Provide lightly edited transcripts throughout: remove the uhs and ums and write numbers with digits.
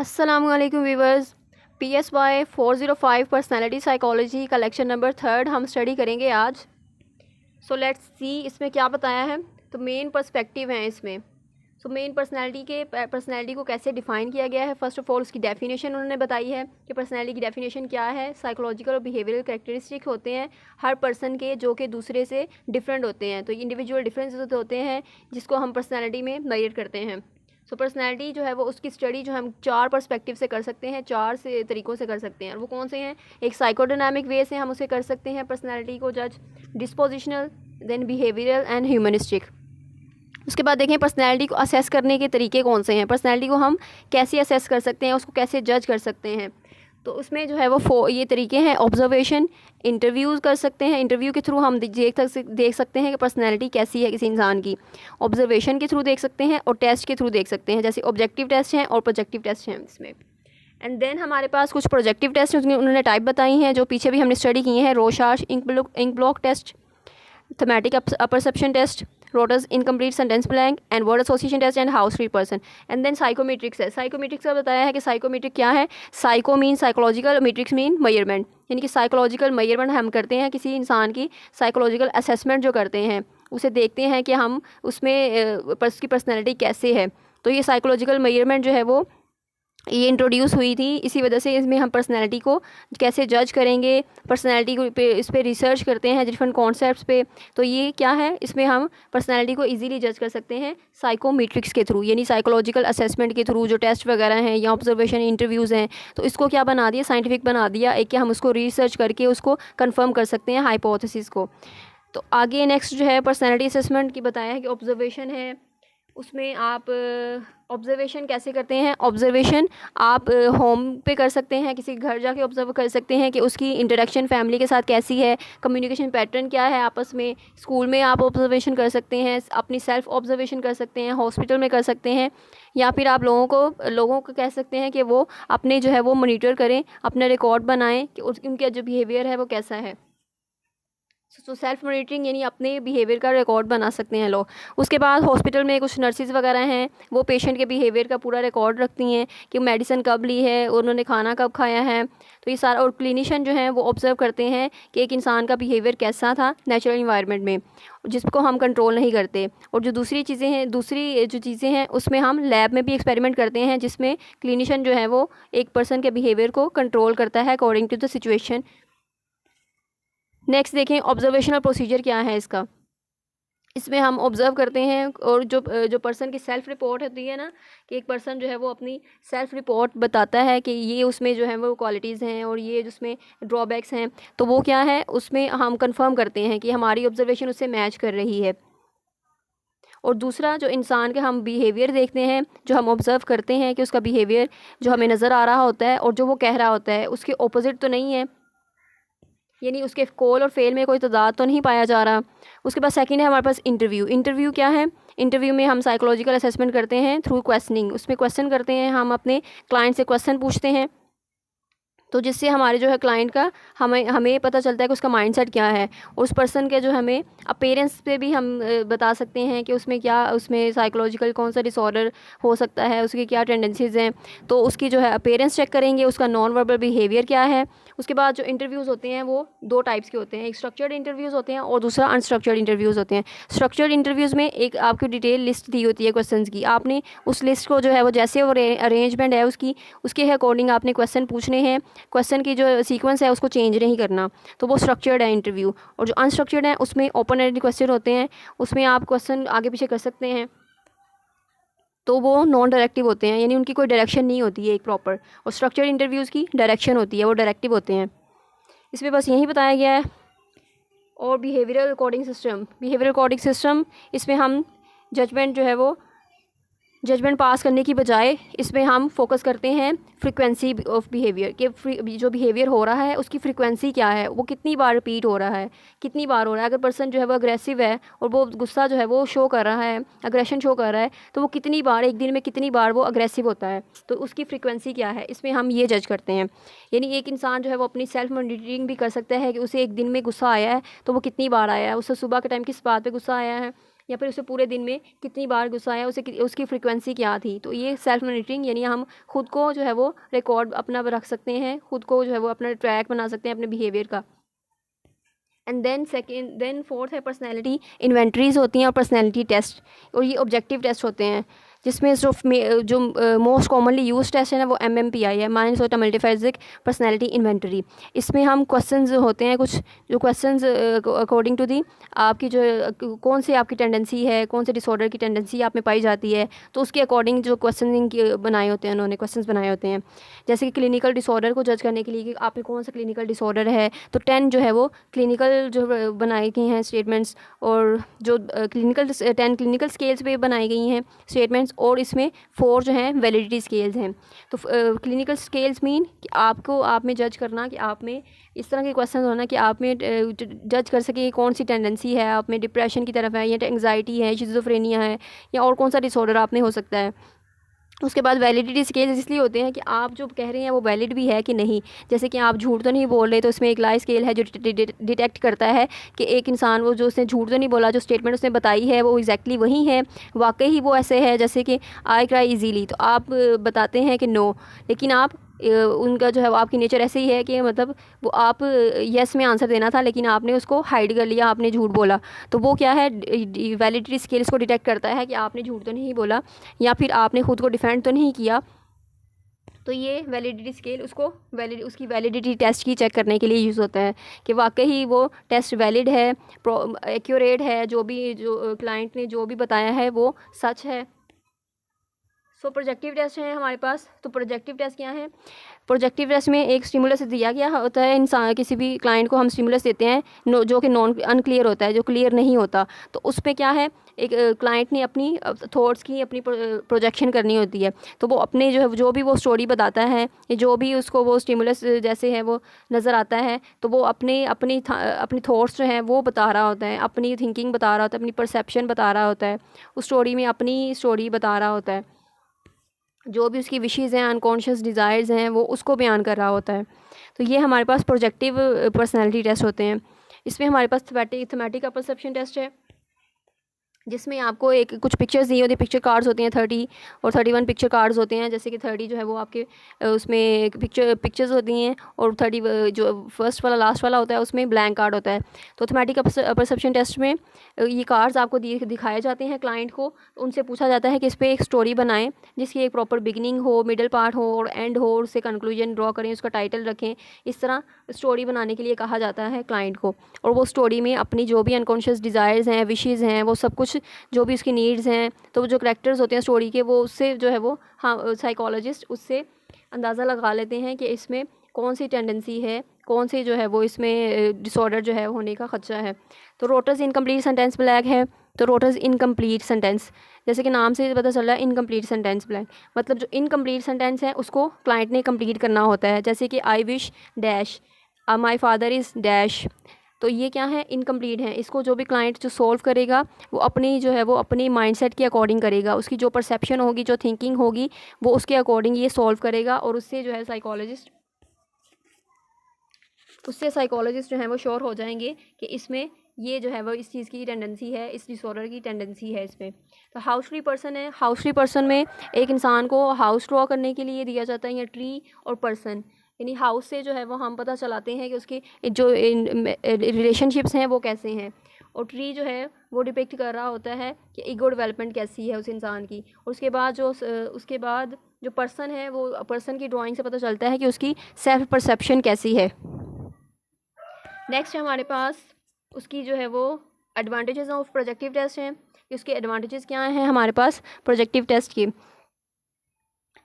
अस्सलामुअलैकुम viewers. PSY 405 personality psychology का lecture number 3 हम स्टडी करेंगे आज। सो लेट्स सी इसमें क्या बताया है। तो मेन पर्सपेक्टिव हैं इसमें। मेन पर्सनैलिटी को कैसे डिफ़ाइन किया गया है। फ़र्स्ट ऑफ ऑल उसकी डेफिनेशन उन्होंने बताई है कि पर्सनैलिटी की डेफिनेशन क्या है। साइकोलॉजिकल और बिहेवियरल कैरेक्टरिस्टिक होते हैं हर पर्सन के जो कि दूसरे से डिफरेंट होते हैं। तो इंडिविजुअल डिफरेंसेस होते हैं जिसको हम पर्सनैलिटी में मेजर करते हैं। पर्सनैलिटी जो है वो उसकी स्टडी जो हम 4 पर्सपेक्टिव से कर सकते हैं, 4 से तरीक़ों से कर सकते हैं। और वो कौन से हैं? एक साइकोडायनामिक वे से हम उसे कर सकते हैं पर्सनैलिटी को जज, dispositional, then behavioural and humanistic. उसके बाद देखें पर्सनैलिटी को असेस करने के तरीके कौन से हैं, पर्सनैलिटी को हम कैसे असेस कर सकते हैं, उसको कैसे जज कर सकते हैं। तो उसमें जो है वो ये तरीके हैं। ऑब्जर्वेशन, इंटरव्यूज़ कर सकते हैं, इंटरव्यू के थ्रू हम देख सकते हैं कि पर्सनैलिटी कैसी है किसी इंसान की। ऑब्जर्वेशन के थ्रू देख सकते हैं और टेस्ट के थ्रू देख सकते हैं, जैसे ऑब्जेक्टिव टेस्ट हैं और प्रोजेक्टिव टेस्ट हैं इसमें। एंड देन हमारे पास कुछ प्रोजेक्टिव टेस्ट उन्होंने टाइप बताई हैं जो पीछे भी हमने स्टडी किए हैं। Rorschach ink blot test, thematic apperception test, Rotter's incomplete sentence blank and word association test and house tree person. And then psychometrics है। साइकोमेट्रिक्स का बताया है कि साइकोमेट्रिक क्या है। Psycho mean psychological, metrics mean measurement, यानी कि साइकोलॉजिकल मेजरमेंट हम करते हैं किसी इंसान की। साइकोलॉजिकल असेसमेंट जो करते हैं उसे देखते हैं कि हम उसमें उसकी पर्सनैलिटी कैसे है। तो ये साइकोलॉजिकल मेजरमेंट जो है वो ये इंट्रोड्यूस हुई थी, इसी वजह से इसमें हम पर्सनैलिटी को कैसे जज करेंगे, पर्सनैलिटी को इस पर रिसर्च करते हैं डिफरेंट कॉन्सेप्ट्स पे। तो ये क्या है, इसमें हम पर्सनैलिटी को इजीली जज कर सकते हैं साइकोमेट्रिक्स के थ्रू, यानी साइकोलॉजिकल असेसमेंट के थ्रू जो टेस्ट वगैरह हैं या ऑब्जर्वेशन इंटरव्यूज़ हैं। तो इसको क्या बना दिया, साइंटिफिक बना दिया एक कि हम उसको रिसर्च करके उसको कंफर्म कर सकते हैं हाइपोथेसिस को। तो आगे नेक्स्ट जो है पर्सनैलिटी असेसमेंट की बताया है कि ऑब्जर्वेशन है। उसमें आप ऑब्जर्वेशन कैसे करते हैं। ऑब्जर्वेशन आप होम पे कर सकते हैं, किसी घर जाके ऑब्जर्व कर सकते हैं कि उसकी इंटरेक्शन फैमिली के साथ कैसी है, कम्युनिकेशन पैटर्न क्या है आपस में। स्कूल में आप ऑब्जर्वेशन कर सकते हैं, अपनी सेल्फ ऑब्जर्वेशन कर सकते हैं, हॉस्पिटल में कर सकते हैं, या फिर आप लोगों को कह सकते हैं कि वो अपने जो है वो मॉनिटर करें, अपना रिकॉर्ड बनाएं कि उनका जो बिहेवियर है वो कैसा है। सेल्फ मॉनिटरिंग यानी अपने बिहेवियर का रिकॉर्ड बना सकते हैं लोग। उसके बाद हॉस्पिटल में कुछ नर्सिस वगैरह हैं, वो पेशेंट के बिहेवियर का पूरा रिकॉर्ड रखती हैं कि मेडिसिन कब ली है, उन्होंने खाना कब खाया है। तो ये सारा, और क्लिनिशियन जो हैं वो ऑब्जर्व करते हैं कि एक इंसान का बिहेवियर कैसा था नेचुरल इन्वायरमेंट में, जिसको हम कंट्रोल नहीं करते। और जो दूसरी जो चीज़ें हैं उसमें हम लैब में भी एक्सपेरिमेंट करते हैं, जिसमें क्लिनिशियन जो है वो एक पर्सन के बिहेवियर को कंट्रोल करता है according to the situation. Next देखें ऑब्जर्वेशनल प्रोसीजर क्या है इसका। इसमें हम ऑब्ज़र्व करते हैं और जो पर्सन की सेल्फ रिपोर्ट होती है ना, कि एक पर्सन जो है वो अपनी सेल्फ रिपोर्ट बताता है कि ये उसमें जो है वो क्वालिटीज़ हैं और ये जिसमें ड्रॉबैक्स हैं। तो वो क्या है, उसमें हम कंफर्म करते हैं कि हमारी ऑब्जर्वेशन उससे मैच कर रही है। और दूसरा, जो इंसान का हम बिहेवियर देखते हैं, जो हम ऑब्ज़र्व करते हैं कि उसका बिहेवियर जो हमें नज़र आ रहा होता है और जो वो कह रहा होता है उसके ऑपोजिट तो नहीं है, यानी उसके कॉल और फेल में कोई तदाद तो नहीं पाया जा रहा। उसके बाद सेकंड है हमारे पास इंटरव्यू। इंटरव्यू क्या है, इंटरव्यू में हम साइकोलॉजिकल असेसमेंट करते हैं थ्रू क्वेश्चनिंग। उसमें क्वेश्चन करते हैं, हम अपने क्लाइंट से क्वेश्चन पूछते हैं, तो जिससे हमारे जो है क्लाइंट का हमें पता चलता है कि उसका माइंडसेट क्या है। और उस पर्सन के जो हमें अपीयरेंस पे भी हम बता सकते हैं कि उसमें साइकोलॉजिकल कौन सा डिसऑर्डर हो सकता है, उसकी क्या टेंडेंसीज़ हैं। तो उसकी जो है अपीयरेंस चेक करेंगे, उसका नॉन वर्बल बिहेवियर क्या है। उसके बाद जो इंटरव्यूज़ होते हैं वो 2 टाइप्स के होते हैं, एक स्ट्रक्चर्ड इंटरव्यूज़ होते हैं और दूसरा अनस्ट्रक्चर्ड इंटरव्यूज़ होते हैं। स्ट्रक्चर्ड इंटरव्यूज़ में एक आपकी डिटेल लिस्ट दी होती है क्वेश्चंस की, आपने उस लिस्ट को जो है वो जैसे वो अरेंजमेंट है उसके अकॉर्डिंग आपने क्वेश्चन पूछने हैं, क्वेश्चन की जो सीक्वेंस है उसको चेंज नहीं करना। तो वो स्ट्रक्चर्ड है इंटरव्यू। और जो अनस्ट्रक्चर्ड है उसमें ओपन एंडेड क्वेश्चन होते हैं, उसमें आप क्वेश्चन आगे पीछे कर सकते हैं। तो वो नॉन डायरेक्टिव होते हैं, यानी उनकी कोई डायरेक्शन नहीं होती है एक प्रॉपर। और स्ट्रक्चर्ड इंटरव्यूज़ की डायरेक्शन होती है, वो डायरेक्टिव होते हैं। इसमें बस यही बताया गया है। और बिहेवियरल कोडिंग सिस्टम, इसमें हम जजमेंट पास करने की बजाय इसमें हम फोकस करते हैं फ्रीक्वेंसी ऑफ बिहेवियर के, जो बिहेवियर हो रहा है उसकी फ्रीक्वेंसी क्या है, वो कितनी बार रिपीट हो रहा है, कितनी बार हो रहा है। अगर पर्सन जो है वो अग्रेसिव है और वो गुस्सा जो है वो शो कर रहा है, अग्रेशन शो कर रहा है, तो वो कितनी बार, एक दिन में कितनी बार वो अग्रेसिव होता है, तो उसकी फ्रीक्वेंसी क्या है, इसमें हम ये जज करते हैं। यानी एक इंसान जो है वो अपनी सेल्फ मॉनिटरिंग भी कर सकता है कि उसे एक दिन में गुस्सा आया है तो वो कितनी बार आया है, उससे सुबह के टाइम किस बात पर गुस्सा आया है, या फिर उसे पूरे दिन में कितनी बार गुस्सा आया, उसे उसकी फ्रीक्वेंसी क्या थी। तो ये सेल्फ मॉनिटरिंग, यानी हम खुद को जो है वो रिकॉर्ड अपना रख सकते हैं, खुद को जो है वो अपना ट्रैक बना सकते हैं अपने बिहेवियर का। एंड देन फोर्थ है पर्सनैलिटी इन्वेंट्रीज होती हैं और पर्सनैलिटी टेस्ट, और ये ऑब्जेक्टिव टेस्ट होते हैं, जिसमें जो मोस्ट कॉमनली यूज टेस्ट है ना वो MMPI है, माइनसोटा मल्टीफेजिक पर्सनैलिटी इन्वेंटरी। इसमें हम क्वेश्चंस होते हैं कुछ, जो क्वेश्चंस अकॉर्डिंग टू दी आपकी जो कौन सी आपकी टेंडेंसी है, कौन से डिसऑर्डर की टेंडेंसी आप में पाई जाती है, तो उसके अकॉर्डिंग जो क्वेश्चनिंग बनाए होते हैं, उन्होंने क्वेश्चंस बनाए होते हैं। जैसे कि क्लिनिकल डिसऑर्डर को जज करने के लिए कि आप में कौन सा क्लिनिकल डिसऑर्डर है, तो 10 जो है वो क्लिनिकल जो बनाई गई हैं स्टेटमेंट्स, और जो 10 क्लिनिकल स्केल्स पे बनाई गई हैं स्टेटमेंट्स, और इसमें 4 जो हैं वैलिडिटी स्केल्स हैं। तो क्लिनिकल स्केल्स मीन कि आपको आप में जज करना कि आप में इस तरह के क्वेश्चन होना कि आप में जज कर सके कौन सी टेंडेंसी है, आप में डिप्रेशन की तरफ है या एंग्जाइटी है, शिज़ोफ्रेनिया है, या और कौन सा डिसऑर्डर आप में हो सकता है। उसके बाद वैलिडिटी स्केल्स इसलिए होते हैं कि आप जो कह रहे हैं वो वैलिड भी है कि नहीं। जैसे कि आप झूठ तो नहीं बोल रहे, तो इसमें एक लाई स्केल है जो डिटेक्ट करता है कि एक इंसान वो जो उसने झूठ तो नहीं बोला, जो स्टेटमेंट उसने बताई है वो एग्जैक्टली वही है, वाकई ही वो ऐसे है। जैसे कि आई क्राई इजीली, तो आप बताते हैं कि नो, लेकिन आप उनका जो है वो आपकी नेचर ऐसे ही है कि मतलब वो आप येस में आंसर देना था, लेकिन आपने उसको हाइड कर लिया, आपने झूठ बोला। तो वो क्या है, वैलिडिटी स्केल्स को डिटेक्ट करता है कि आपने झूठ तो नहीं बोला, या फिर आपने खुद को डिफेंड तो नहीं किया। तो ये वैलिडिटी स्केल उसकी वैलिडिटी टेस्ट की चेक करने के लिए यूज़ होता है कि वाकई ही वो टेस्ट वैलिड है, एक्यूरेट है, जो क्लाइंट ने जो भी बताया है वो सच है। सो प्रोजेक्टिव टेस्ट हैं हमारे पास। तो प्रोजेक्टिव टेस्ट क्या है? प्रोजेक्टिव टेस्ट में एक स्टिमुलस दिया गया होता है, इंसान किसी भी क्लाइंट को हम स्टिमुलस देते हैं जो कि अनक्लियर होता है, जो क्लियर नहीं होता। तो उस पर क्या है, एक क्लाइंट ने अपनी थॉट्स की अपनी प्रोजेक्शन करनी होती है। तो वो अपने जो भी वो स्टोरी बताता है, जो भी उसको वो स्टिमुलस जैसे है वो नज़र आता है, तो वो अपनी थॉट्स जो हैं वो बता रहा होता है, अपनी थिंकिंग बता रहा होता है, अपनी परसेप्शन बता रहा होता है, उस स्टोरी में अपनी स्टोरी बता रहा होता है, जो भी उसकी विशेज़ हैं, अनकॉन्शियस डिज़ायर्स हैं, वो उसको बयान कर रहा होता है। तो ये हमारे पास प्रोजेक्टिव पर्सनैलिटी टेस्ट होते हैं। इसमें हमारे पास थीमेटिक परसेप्शन टेस्ट है, जिसमें आपको कुछ पिक्चर्स दी होती है, पिक्चर कार्ड्स होती हैं 30 और 31 पिक्चर कार्ड्स होते हैं। जैसे कि 30 जो है वो आपके उसमें पिक्चर्स होती हैं, और 30 जो फर्स्ट वाला लास्ट वाला होता है उसमें ब्लैंक कार्ड होता है। तो थीमेटिक परसेप्शन टेस्ट में ये कार्ड्स आपको दिखाए जाते हैं क्लाइंट को, उनसे पूछा जाता है कि इस पर एक स्टोरी बनाएं जिसकी एक प्रॉपर बिगिनिंग हो, मिडल पार्ट हो और एंड हो, और उससे कंक्लूजन ड्रॉ करें, उसका टाइटल रखें। इस तरह स्टोरी बनाने के लिए कहा जाता है क्लाइंट को, और वो स्टोरी में अपनी जो भी अनकॉन्शियस डिज़ायर्स हैं, विशेज़ हैं, वो सब कुछ जो भी उसकी नीड्स हैं, तो जो करैक्टर्स होते हैं स्टोरी के, वो उससे जो है वो साइकोलॉजिस्ट उससे अंदाज़ा लगा लेते हैं कि इसमें कौन सी टेंडेंसी है, कौन सी जो है वो इसमें डिसऑर्डर जो है होने का खदशा है। तो रोटर्स इनकम्प्लीट सेंटेंस ब्लैंक है। तो रोटर्स इनकम्प्लीट सेंटेंस, जैसे कि नाम से पता चल रहा है इनकम्प्लीट सेंटेंस ब्लैंक, मतलब जो इनकम्प्लीट सेंटेंस है उसको क्लाइंट ने कंप्लीट करना होता है। जैसे कि I wish dash, my father is dash, तो ये क्या है, इनकम्प्लीट है। इसको जो भी क्लाइंट जो सोल्व करेगा वो अपनी जो है वो अपनी माइंडसेट के अकॉर्डिंग करेगा, उसकी जो परसेप्शन होगी, जो थिंकिंग होगी, वो उसके अकॉर्डिंग ये सोल्व करेगा, और उससे जो है साइकोलॉजिस्ट जो है वो श्योर हो जाएंगे कि इसमें ये जो है वो इस चीज़ की टेंडेंसी है, इस डिसऑर्डर की टेंडेंसी है इसमें। तो हाउस ट्री पर्सन है। हाउस ट्री पर्सन में एक इंसान को हाउस ड्रॉ करने के लिए दिया जाता है, या ट्री और पर्सन, यानी हाउस से जो है वो हम पता चलाते हैं कि उसके जो रिलेशनशिप्स हैं वो कैसे हैं, और ट्री जो है वो डिपिक्ट कर रहा होता है कि ईगो डेवलपमेंट कैसी है उस इंसान की। और उसके बाद जो पर्सन है, वो पर्सन की ड्राइंग से पता चलता है कि उसकी सेल्फ परसेप्शन कैसी है। नेक्स्ट हमारे पास उसकी जो है वो एडवांटेजेस ऑफ प्रोजेक्टिव टेस्ट हैं, कि उसके एडवांटेजेस क्या हैं हमारे पास प्रोजेक्टिव टेस्ट की।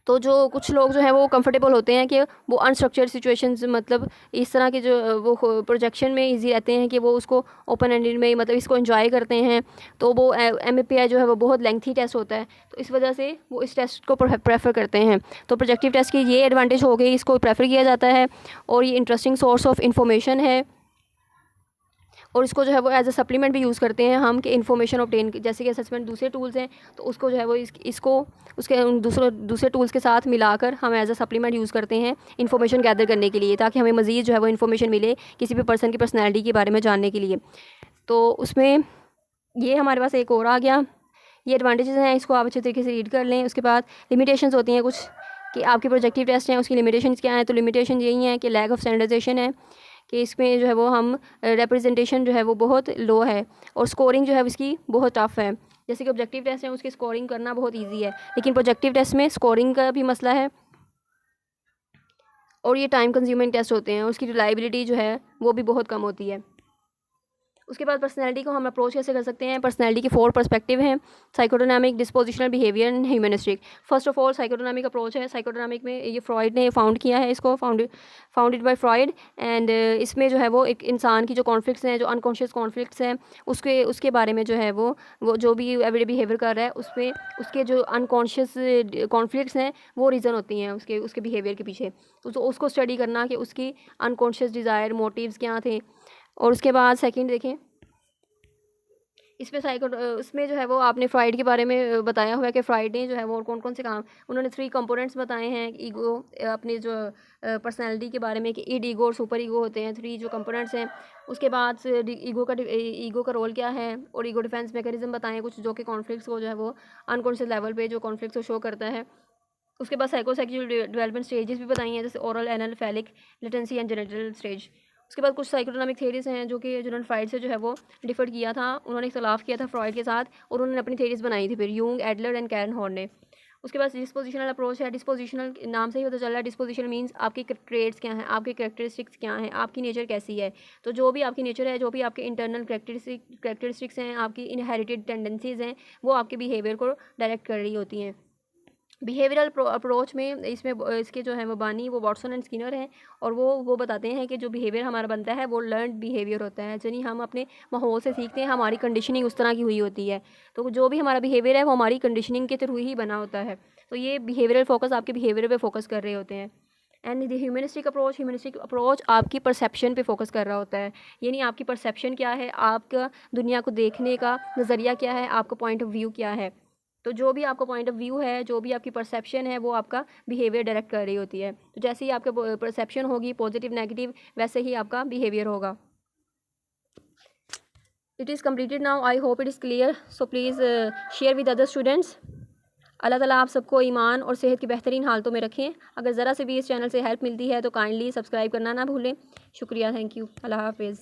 तो जो कुछ लोग जो हैं वो कंफर्टेबल होते हैं कि वो अनस्ट्रक्चर्ड सिचुएशंस, मतलब इस तरह के जो वो प्रोजेक्शन में इजी रहते हैं कि वो उसको ओपन एंडेड में मतलब इसको एंजॉय करते हैं। तो वो MAPI जो है वो बहुत लेंथी टेस्ट होता है, तो इस वजह से वो इस टेस्ट को प्रेफर करते हैं। तो प्रोजेक्टिव टेस्ट की ये एडवांटेज हो गई, इसको प्रेफर किया जाता है, और ये इंटरेस्टिंग सोर्स ऑफ इंफॉर्मेशन है, और इसको जो है वो एज अ सप्लीमेंट भी यूज़ करते हैं हम कि इन्फॉर्मेशन ऑब्टेन, जैसे कि असेसमेंट दूसरे टूल्स हैं, तो उसको जो है वो इसको उसके दूसरे टूल्स के साथ मिलाकर हम एज अ सप्लीमेंट यूज़ करते हैं इन्फॉर्मेशन गैदर करने के लिए, ताकि हमें मज़ीद जो है वो इन्फॉर्मेशन मिले किसी भी पर्सन की पर्सनैलिटी के बारे में जानने के लिए। तो उसमें ये हमारे पास एक और आ गया। ये एडवांटेजेस हैं, इसको आप अच्छे तरीके से रीड कर लें। उसके बाद लिमिटेशंस होती हैं कुछ कि आपके प्रोजेक्टिव टेस्ट हैं उसकी लिमिटेशंस क्या हैं। तो लिमिटेशन यही है कि लैक ऑफ स्टैंडर्डाइजेशन है कि इसमें जो है वो हम रिप्रेजेंटेशन जो है वो बहुत लो है और स्कोरिंग जो है उसकी बहुत टफ है। जैसे कि ऑब्जेक्टिव टेस्ट है उसकी स्कोरिंग करना बहुत ईजी है, लेकिन प्रोजेक्टिव टेस्ट में स्कोरिंग का भी मसला है और ये टाइम कंज्यूमिंग टेस्ट होते हैं, उसकी रिलायबिलिटी जो है वो भी बहुत कम होती है। उसके बाद पर्सनैलिटी को हम अप्रोच कैसे कर सकते हैं। पर्सनैलिटी के 4 पर्सपेक्टिव हैं, psychodynamic, dispositional, behaviour and humanistic. First of all psychodynamic approach है। साइकोडोनामिक में ये फ्रॉइड ने फाउंड किया है, इसको फाउंडेड बाय फ्रॉइड। एंड इसमें जो है वो एक इंसान की जो कॉन्फ्लिक्ट्स हैं, जो अनकॉन्शियस कॉन्फ्लिक्ट्स हैं, उसके बारे में जो है वो जो भी एवरीडे बिहेवियर कर रहा है उसमें उसके जो अनकॉन्शियस कॉन्फ्लिक्ट्स हैं वो रीज़न होती हैं उसके बिहेवियर के पीछे। तो उसको स्टडी करना कि उसकी अनकॉन्शियस डिज़ायर मोटिव्स क्या थे। और उसके बाद सेकंड देखें, इसमें जो है वो आपने फ्राइड के बारे में बताया हुआ है कि फ्राइड ने जो है वो कौन कौन से काम उन्होंने 3 कंपोनेंट्स बताए हैं ईगो, अपने जो पर्सनालिटी के बारे में कि ईड ईगो और सुपर ईगो होते हैं, 3 जो कंपोनेंट्स हैं। उसके बाद ईगो का रोल क्या है और ईगो डिफेंस मैकेनिज्म बताएं कुछ जो कि कॉन्फ्लिक्ट्स को जो है वो अनकॉन्शियस लेवल पे जो कॉन्फ्लिक्ट्स को शो करता है। उसके बाद साइकोसेक्सुअल डेवलपमेंट स्टेजेस भी बताई हैं, जैसे oral, anal, phallic, latency and genital stage. उसके बाद कुछ साइकोडोनामिक थेरीज हैं जो कि जिन्होंने फ्राइड से जो है वो डिफर किया था, उन्होंने इख्तलाफ किया था फ्राइड के साथ और उन्होंने अपनी थेरीज बनाई थी फिर Jung, Adler and Karen Horney ने। उसके बाद डिस्पोजिशनल अप्रोच है। डिस्पोजिशनल नाम से ही पता चल रहा है, डिस्पोजिशन मीन्स आपके ट्रेड्स क्या हैं, आपके कैरेक्टरिस्टिक्स क्या हैं, आपकी नेचर कैसी है। तो जो भी आपकी नेचर है, जो भी आपके इंटरनल कैरेक्टरिस्टिक्स हैं, आपकी इनहेरिटेड टेंडेंसीज़ हैं, वो आपके बिहेवियर को डायरेक्ट कर रही होती हैं। बिहेवियरल अप्रोच में इसमें इसके जो है वो बानी वो वाटसन एंड स्किनर हैं और वो बताते हैं कि जो बिहेवियर हमारा बनता है वो लर्नड बिहेवियर होता है, यानी हम अपने माहौल से सीखते हैं, हमारी कंडीशनिंग उस तरह की हुई होती है। तो जो भी हमारा बिहेवियर है वो हमारी कंडीशनिंग के थ्रू ही बना होता है। तो ये बिहेवियरल फोकस आपके बिहेवियर पे फोकस कर रहे होते हैं। एंड द ह्यूमनिस्टिक अप्रोच आपकी परसेप्शन पे फोकस कर रहा होता है, यानी आपकी परसेप्शन क्या है, आपका दुनिया को देखने का नज़रिया क्या है, आपका पॉइंट ऑफ व्यू क्या है। तो जो भी आपका पॉइंट ऑफ व्यू है, जो भी आपकी परसेप्शन है, वो आपका बिहेवियर डायरेक्ट कर रही होती है। तो जैसे ही आपका परसेप्शन होगी पॉजिटिव नेगेटिव, वैसे ही आपका बिहेवियर होगा। It is completed now, I hope it is clear. So please share with other students. Allah Ta'ala आप सबको ईमान और सेहत की बेहतरीन हालतों में रखें। अगर ज़रा से भी इस चैनल से हेल्प मिलती है तो काइंडली सब्सक्राइब करना ना भूलें। शुक्रिया, थैंक यू, अल्लाह हाफिज़।